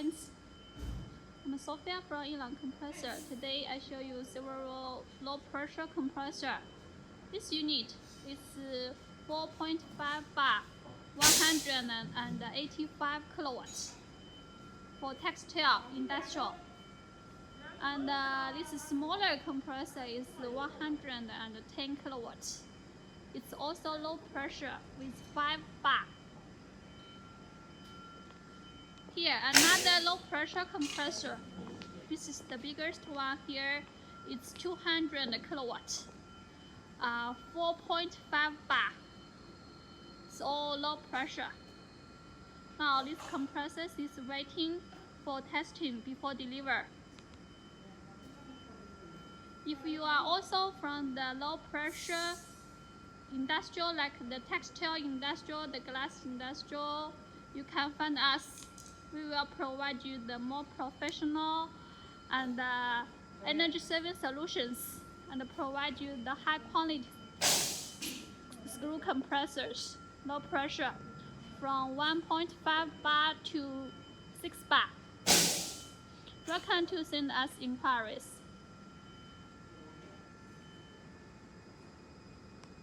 friends. I'm Sophia from Elang Compressor. Today I show you several low pressure compressor. This unit is 4.5 bar, 185 kilowatts for textile industrial. And this smaller compressor is 110 kilowatts. It's also low pressure with 5 bar. Here, another low pressure compressor. This is the biggest one here. It's 200 kilowatts. 4.5 bar. It's all low pressure. Now this compressor is waiting for testing before deliver. If you are also from the low pressure industrial, like the textile industrial, the glass industrial, you can find us. We will provide you the more professional and energy saving solutions, and provide you the high quality screw compressors, low pressure, from 1.5 bar to 6 bar. Welcome to send us inquiries.